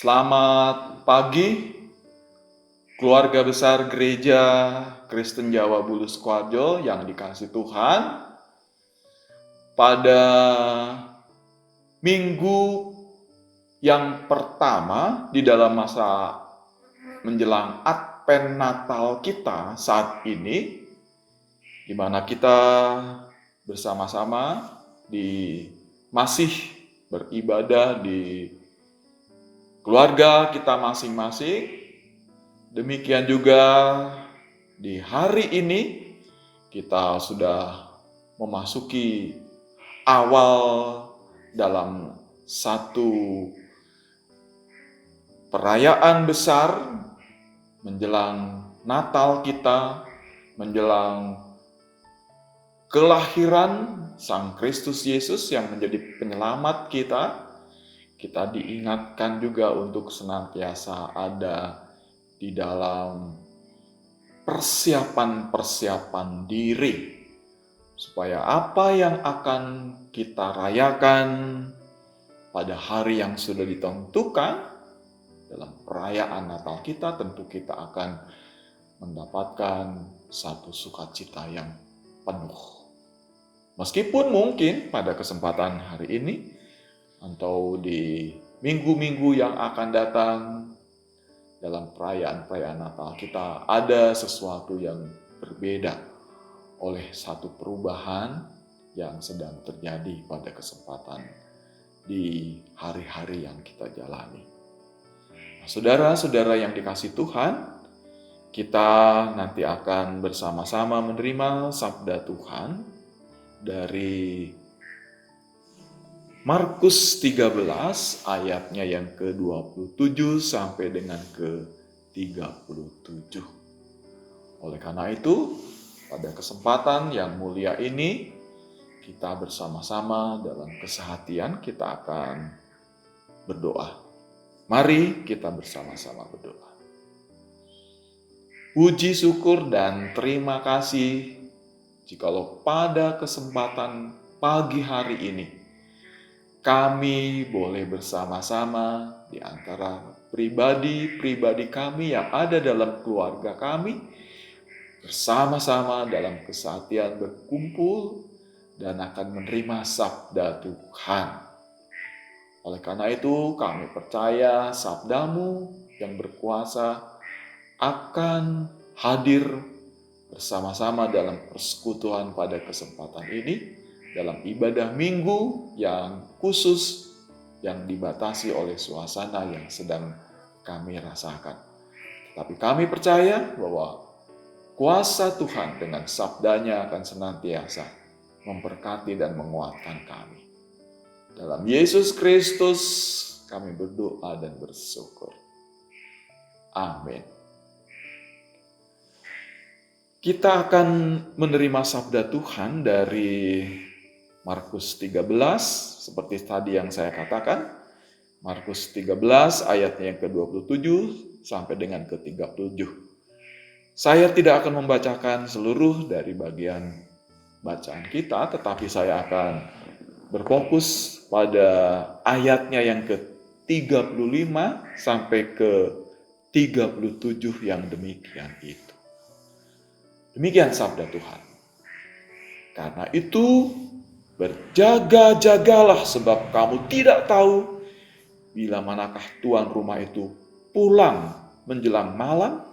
Selamat pagi, keluarga besar Gereja Kristen Jawa Bulu Sukoharjo yang dikasihi Tuhan. Pada minggu yang pertama di dalam masa menjelang Advent Natal kita saat ini, di mana kita bersama-sama masih beribadah di keluarga kita masing-masing. Demikian juga di hari ini kita sudah memasuki awal dalam satu perayaan besar menjelang Natal kita, menjelang kelahiran Sang Kristus Yesus yang menjadi penyelamat kita. Kita diingatkan juga untuk senantiasa ada di dalam persiapan diri, supaya apa yang akan kita rayakan pada hari yang sudah ditentukan dalam perayaan Natal kita, tentu kita akan mendapatkan satu sukacita yang penuh. Meskipun mungkin pada kesempatan hari ini atau di minggu-minggu yang akan datang dalam perayaan Natal kita ada sesuatu yang berbeda oleh satu perubahan yang sedang terjadi pada kesempatan di hari-hari yang kita jalani. Nah, saudara-saudara yang dikasihi Tuhan, kita nanti akan bersama-sama menerima sabda Tuhan dari Markus 13 ayatnya yang ke-27 sampai dengan ke-37. Oleh karena itu, pada kesempatan yang mulia ini, kita bersama-sama dalam kesehatian kita akan berdoa. Mari kita bersama-sama berdoa. Puji syukur dan terima kasih jikalau pada kesempatan pagi hari ini kami boleh bersama-sama di antara pribadi-pribadi kami yang ada dalam keluarga kami, bersama-sama dalam kesehatian berkumpul dan akan menerima sabda Tuhan. Oleh karena itu kami percaya sabdamu yang berkuasa akan hadir bersama-sama dalam persekutuan pada kesempatan ini, dalam ibadah minggu yang khusus yang dibatasi oleh suasana yang sedang kami rasakan. Tapi kami percaya bahwa kuasa Tuhan dengan sabdanya akan senantiasa memberkati dan menguatkan kami. Dalam Yesus Kristus kami berdoa dan bersyukur. Amin. Kita akan menerima sabda Tuhan dari Markus 13, seperti tadi yang saya katakan. Markus 13 ayatnya yang ke-27 sampai dengan ke-37. Saya tidak akan membacakan seluruh dari bagian bacaan kita, tetapi saya akan berfokus pada ayatnya yang ke-35 sampai ke-37 yang demikian itu. Demikian sabda Tuhan. Karena itu, berjaga-jagalah sebab kamu tidak tahu bila manakah tuan rumah itu pulang menjelang malam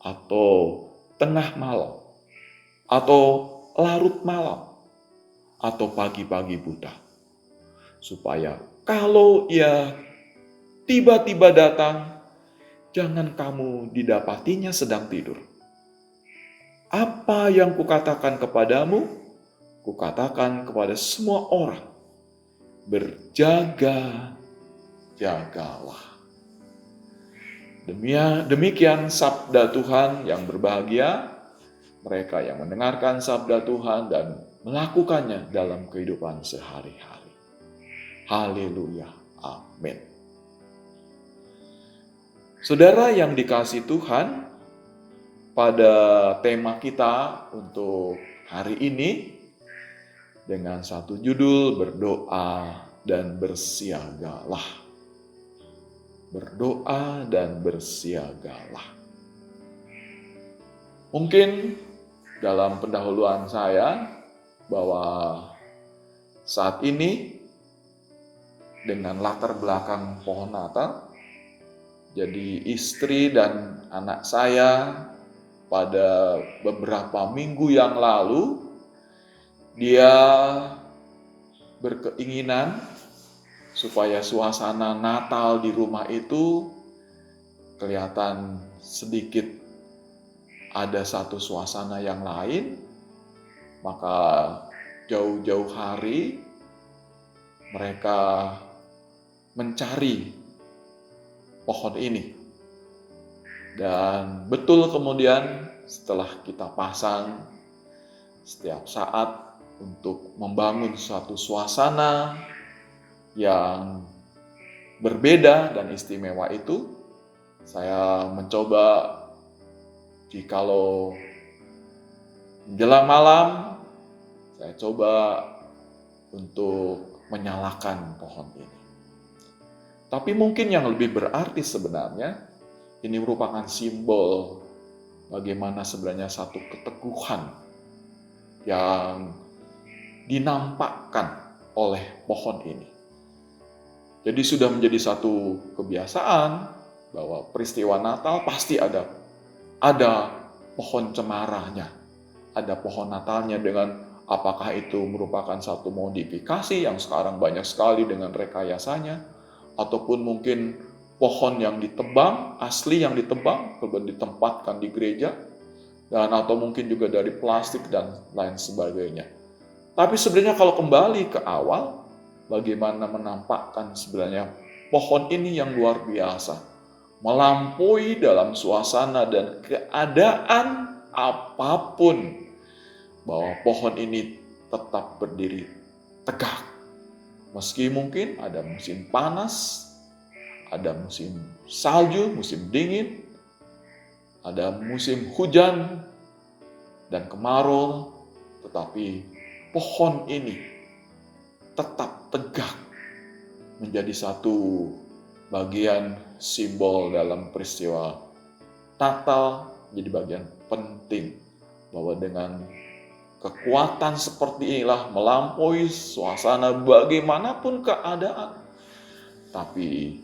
atau tengah malam atau larut malam atau pagi-pagi buta. Supaya kalau ia tiba-tiba datang, jangan kamu didapatinya sedang tidur. Apa yang kukatakan kepadamu, kukatakan kepada semua orang, berjaga-jagalah. Demikian sabda Tuhan yang berbahagia, mereka yang mendengarkan sabda Tuhan dan melakukannya dalam kehidupan sehari-hari. Haleluya, amin. Saudara yang dikasihi Tuhan, pada tema kita untuk hari ini dengan satu judul berdoa dan bersiagalah. berdoa dan bersiagalah. Mungkin dalam pendahuluan saya bahwa saat ini dengan latar belakang pohon Natal, jadi istri dan anak saya pada beberapa minggu yang lalu dia berkeinginan supaya suasana Natal di rumah itu kelihatan sedikit ada satu suasana yang lain, maka jauh-jauh hari mereka mencari pohon ini. Dan betul kemudian setelah kita pasang setiap saat untuk membangun suatu suasana yang berbeda dan istimewa itu, saya mencoba jikalau menjelang malam, saya coba untuk menyalakan pohon ini. Tapi mungkin yang lebih berarti sebenarnya, ini merupakan simbol bagaimana sebenarnya satu keteguhan yang dinampakkan oleh pohon ini. Jadi sudah menjadi satu kebiasaan bahwa peristiwa Natal pasti ada pohon cemaranya, ada pohon Natalnya, dengan apakah itu merupakan satu modifikasi yang sekarang banyak sekali dengan rekayasanya, ataupun mungkin pohon yang ditebang, asli yang ditebang, kemudian ditempatkan di gereja, dan atau mungkin juga dari plastik dan lain sebagainya. Tapi sebenarnya kalau kembali ke awal, bagaimana menampakkan sebenarnya pohon ini yang luar biasa, melampaui dalam suasana dan keadaan apapun, bahwa pohon ini tetap berdiri tegak. Meski mungkin ada musim panas, ada musim salju, musim dingin, ada musim hujan dan kemarau, tetapi pohon ini tetap tegak menjadi satu bagian simbol dalam peristiwa Natal, menjadi bagian penting bahwa dengan kekuatan seperti inilah melampaui suasana bagaimanapun keadaan. Tapi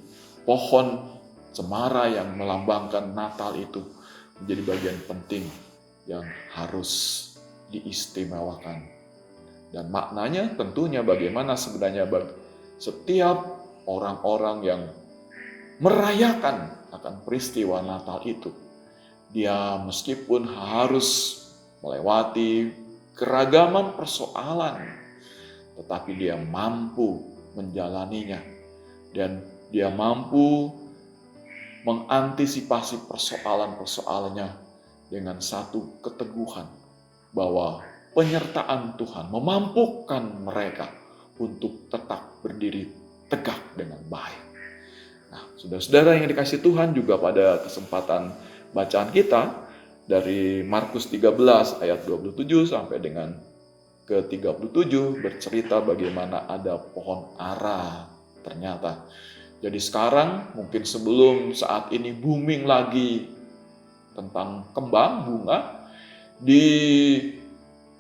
pohon cemara yang melambangkan Natal itu menjadi bagian penting yang harus diistimewakan. Dan maknanya tentunya bagaimana sebenarnya bagi setiap orang-orang yang merayakan akan peristiwa Natal itu, dia meskipun harus melewati keragaman persoalan, tetapi dia mampu menjalaninya dan dia mampu mengantisipasi persoalan-persoalannya dengan satu keteguhan bahwa penyertaan Tuhan memampukan mereka untuk tetap berdiri tegak dengan baik. Nah, saudara-saudara yang dikasihi Tuhan, juga pada kesempatan bacaan kita dari Markus 13 ayat 27 sampai dengan ke-37 bercerita bagaimana ada pohon ara ternyata. Jadi sekarang mungkin sebelum saat ini booming lagi tentang kembang bunga, di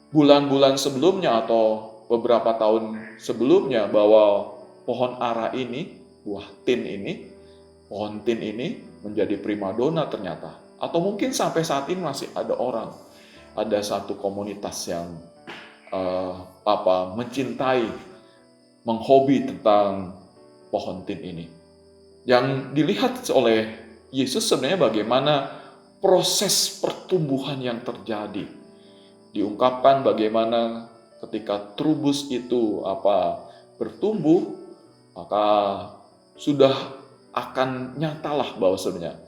bulan-bulan sebelumnya atau beberapa tahun sebelumnya bahwa pohon ara ini, buah tin ini, pohon tin ini menjadi primadona ternyata. Atau mungkin sampai saat ini masih ada orang, ada satu komunitas yang mencintai, menghobi tentang pohon tin ini. Yang dilihat oleh Yesus sebenarnya bagaimana proses pertumbuhan yang terjadi. Diungkapkan bagaimana ketika trubus itu bertumbuh, maka sudah akan nyatalah bahwa sebenarnya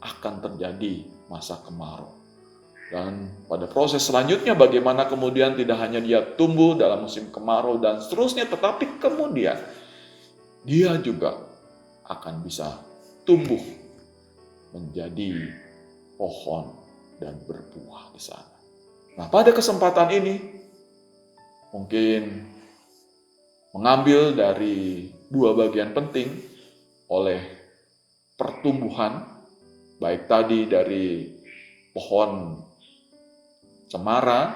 akan terjadi masa kemarau. Dan pada proses selanjutnya bagaimana kemudian tidak hanya dia tumbuh dalam musim kemarau dan seterusnya, tetapi kemudian dia juga akan bisa tumbuh menjadi pohon dan berbuah di sana. Nah, pada kesempatan ini mungkin mengambil dari dua bagian penting oleh pertumbuhan, baik tadi dari pohon cemara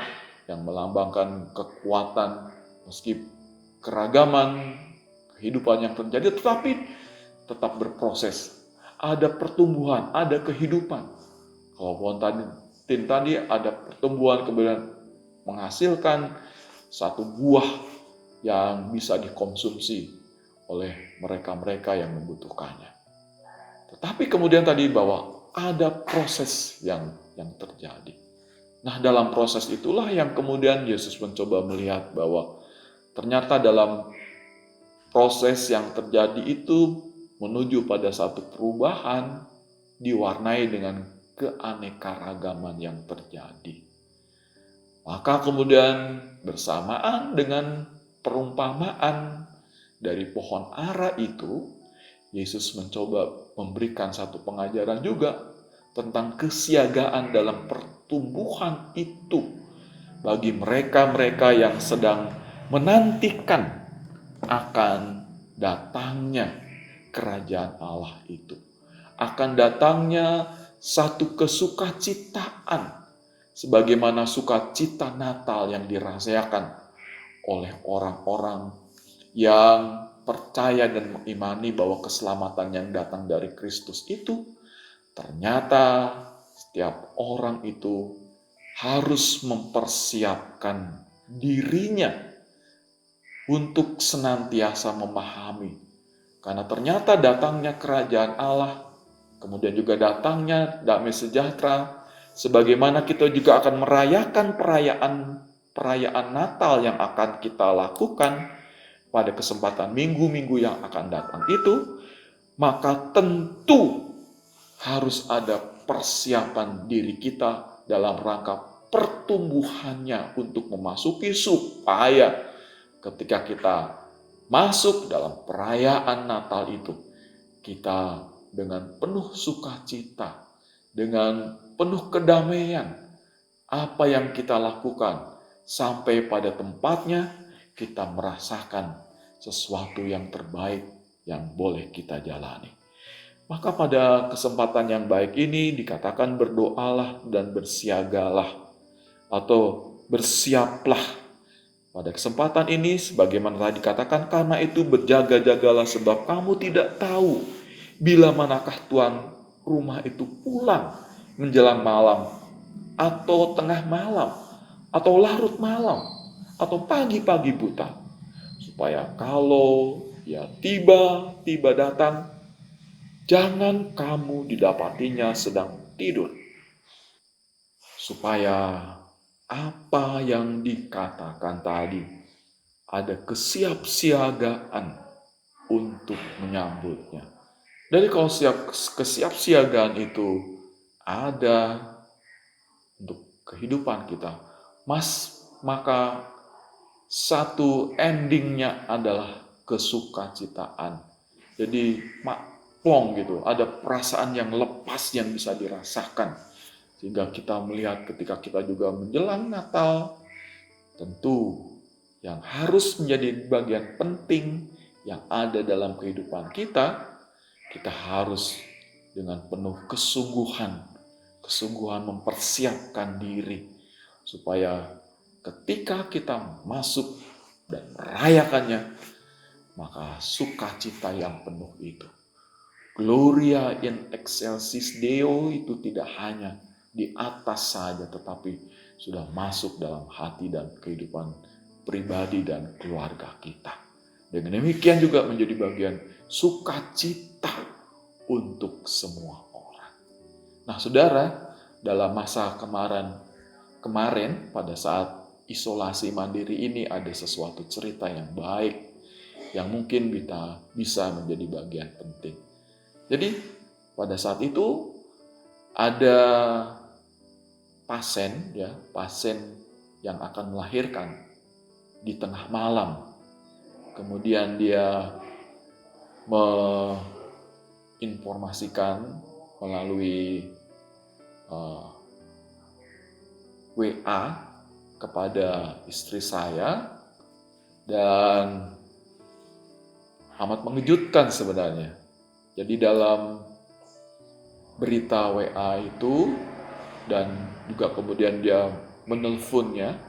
yang melambangkan kekuatan meski keragaman kehidupan yang terjadi, tetapi tetap berproses. Ada pertumbuhan, ada kehidupan. Kalau pohon tadi ada pertumbuhan, kemudian menghasilkan satu buah yang bisa dikonsumsi oleh mereka-mereka yang membutuhkannya. Tetapi kemudian tadi bahwa ada proses yang terjadi. Nah, dalam proses itulah yang kemudian Yesus mencoba melihat bahwa ternyata dalam proses yang terjadi itu menuju pada satu perubahan diwarnai dengan keanekaragaman yang terjadi. Maka kemudian bersamaan dengan perumpamaan dari pohon ara itu, Yesus mencoba memberikan satu pengajaran juga tentang kesiagaan dalam pertumbuhan itu bagi mereka-mereka yang sedang menantikan akan datangnya kerajaan Allah itu. Akan datangnya satu kesukacitaan sebagaimana sukacita Natal yang dirasakan oleh orang-orang yang percaya dan mengimani bahwa keselamatan yang datang dari Kristus itu ternyata setiap orang itu harus mempersiapkan dirinya untuk senantiasa memahami. Karena ternyata datangnya kerajaan Allah, kemudian juga datangnya damai sejahtera, sebagaimana kita juga akan merayakan perayaan Natal yang akan kita lakukan pada kesempatan minggu-minggu yang akan datang itu, maka tentu harus ada persiapan diri kita dalam rangka pertumbuhannya untuk memasuki supaya ketika kita masuk dalam perayaan Natal itu, kita dengan penuh sukacita, dengan penuh kedamaian, apa yang kita lakukan sampai pada tempatnya, kita merasakan sesuatu yang terbaik yang boleh kita jalani. Maka pada kesempatan yang baik ini dikatakan berdoalah dan bersiagalah atau bersiaplah. Pada kesempatan ini sebagaimana tadi dikatakan, karena itu berjaga-jagalah sebab kamu tidak tahu bila manakah tuan rumah itu pulang menjelang malam atau tengah malam atau larut malam atau pagi-pagi buta, supaya kalau ya tiba-tiba datang, jangan kamu didapatinya sedang tidur, supaya apa yang dikatakan tadi ada kesiapsiagaan untuk menyambutnya. Jadi kalau kesiapsiagaan itu ada untuk kehidupan kita, maka satu endingnya adalah kesukacitaan. Jadi plong gitu, ada perasaan yang lepas yang bisa dirasakan. Sehingga kita melihat ketika kita juga menjelang Natal, tentu yang harus menjadi bagian penting yang ada dalam kehidupan kita, kita harus dengan penuh kesungguhan mempersiapkan diri supaya ketika kita masuk dan merayakannya, maka sukacita yang penuh itu, Gloria in excelsis Deo, itu tidak hanya di atas saja, tetapi sudah masuk dalam hati dan kehidupan pribadi dan keluarga kita. Dengan demikian juga menjadi bagian sukacita untuk semua orang. Nah, saudara, dalam masa kemarin pada saat isolasi mandiri ini ada sesuatu cerita yang baik yang mungkin kita bisa menjadi bagian penting. Jadi pada saat itu ada pasien yang akan melahirkan di tengah malam. Kemudian dia menginformasikan melalui WA kepada istri saya, dan amat mengejutkan sebenarnya. Jadi dalam berita WA itu, dan juga kemudian dia menelponnya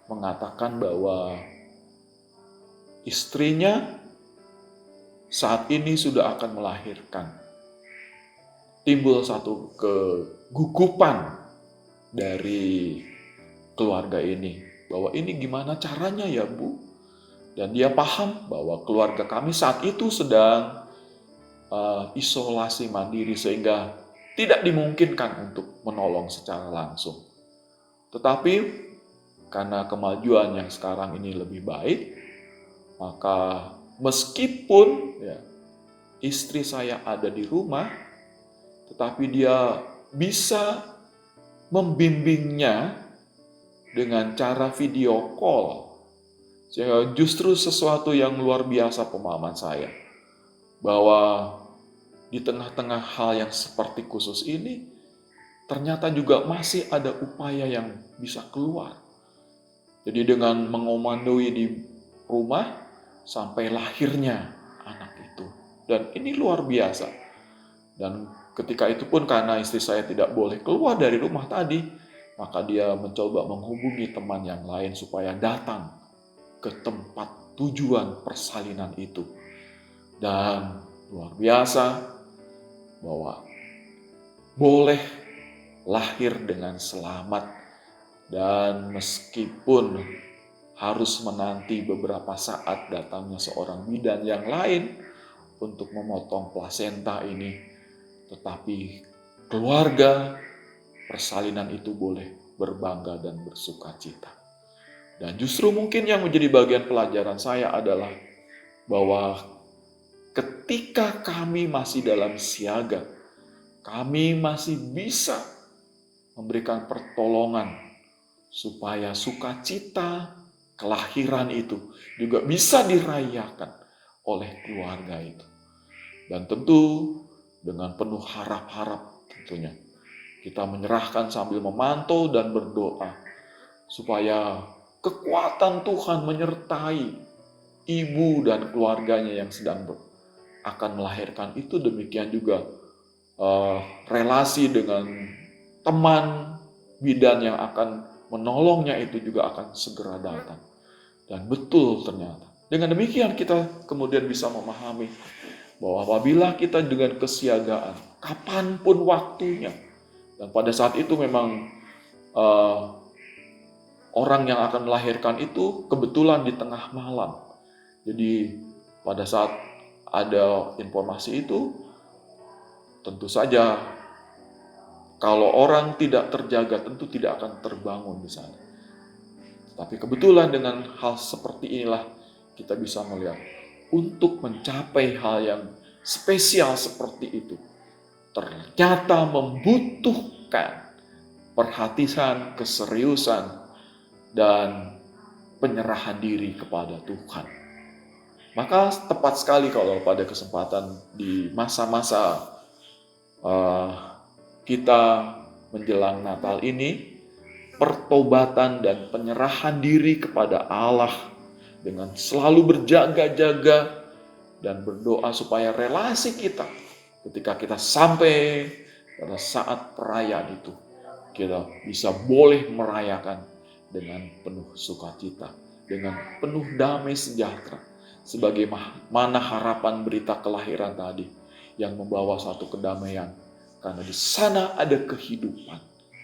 mengatakan bahwa istrinya saat ini sudah akan melahirkan. Timbul satu kegugupan dari keluarga ini, bahwa ini gimana caranya ya Bu? Dan dia paham bahwa keluarga kami saat itu sedang isolasi mandiri sehingga tidak dimungkinkan untuk menolong secara langsung. Tetapi karena kemajuan yang sekarang ini lebih baik, maka meskipun istri saya ada di rumah, tetapi dia bisa membimbingnya dengan cara video call. Sehingga justru sesuatu yang luar biasa pemahaman saya, bahwa di tengah-tengah hal yang seperti khusus ini, ternyata juga masih ada upaya yang bisa keluar. Jadi dengan mengomandoi di rumah sampai lahirnya anak itu. Dan ini luar biasa. Dan ketika itu pun karena istri saya tidak boleh keluar dari rumah tadi, maka dia mencoba menghubungi teman yang lain supaya datang ke tempat tujuan persalinan itu. Dan luar biasa bahwa boleh lahir dengan selamat, dan meskipun harus menanti beberapa saat datangnya seorang bidan yang lain untuk memotong plasenta ini, tetapi keluarga persalinan itu boleh berbangga dan bersuka cita. Dan justru mungkin yang menjadi bagian pelajaran saya adalah bahwa ketika kami masih dalam siaga, kami masih bisa memberikan pertolongan supaya sukacita kelahiran itu juga bisa dirayakan oleh keluarga itu. Dan tentu dengan penuh harap-harap tentunya kita menyerahkan sambil memantau dan berdoa supaya kekuatan Tuhan menyertai ibu dan keluarganya yang sedang akan melahirkan itu. Demikian juga relasi dengan teman bidan yang akan menolongnya itu juga akan segera datang. Dan betul ternyata. Dengan demikian kita kemudian bisa memahami bahwa apabila kita dengan kesiagaan, kapanpun waktunya, dan pada saat itu memang orang yang akan melahirkan itu kebetulan di tengah malam. Jadi pada saat ada informasi itu, tentu saja kalau orang tidak terjaga tentu tidak akan terbangun di sana. Tapi kebetulan dengan hal seperti inilah kita bisa melihat untuk mencapai hal yang spesial seperti itu ternyata membutuhkan perhatian, keseriusan, dan penyerahan diri kepada Tuhan. Maka tepat sekali kalau pada kesempatan di masa-masa kita menjelang Natal ini, pertobatan dan penyerahan diri kepada Allah dengan selalu berjaga-jaga dan berdoa supaya relasi kita ketika kita sampai pada saat perayaan itu, kita bisa boleh merayakan dengan penuh sukacita, dengan penuh damai sejahtera, sebagaimana harapan berita kelahiran tadi yang membawa satu kedamaian, karena di sana ada kehidupan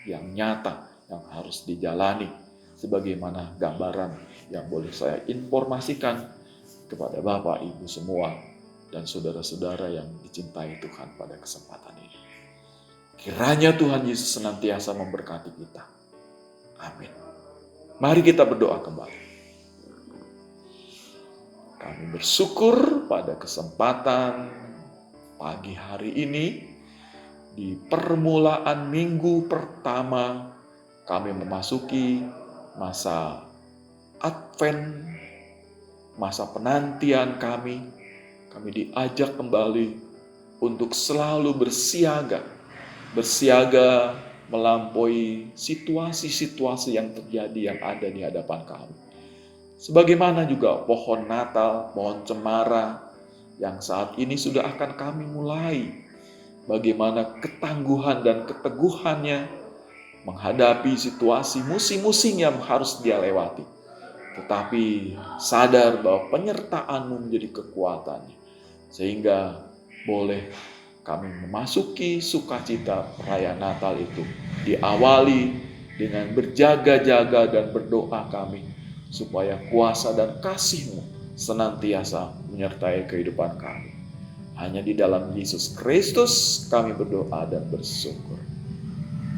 yang nyata yang harus dijalani, sebagaimana gambaran yang boleh saya informasikan kepada Bapak, Ibu semua, dan saudara-saudara yang dicintai Tuhan pada kesempatan ini. Kiranya Tuhan Yesus senantiasa memberkati kita. Amin. Mari kita berdoa kembali. Kami bersyukur pada kesempatan pagi hari ini, di permulaan minggu pertama kami memasuki masa Advent, masa penantian kami diajak kembali untuk selalu bersiaga melampaui situasi-situasi yang terjadi yang ada di hadapan kami. Sebagaimana juga pohon Natal, pohon cemara yang saat ini sudah akan kami mulai bagaimana ketangguhan dan keteguhannya menghadapi situasi musim-musim yang harus dia lewati. Tetapi sadar bahwa penyertaan-Mu menjadi kekuatannya, sehingga boleh kami memasuki sukacita perayaan Natal itu diawali dengan berjaga-jaga dan berdoa kami, supaya kuasa dan kasih-Mu senantiasa menyertai kehidupan kami. Hanya di dalam Yesus Kristus kami berdoa dan bersyukur.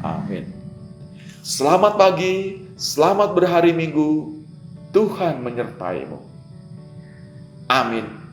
Amin. Selamat pagi, selamat berhari Minggu. Tuhan menyertai-Mu. Amin.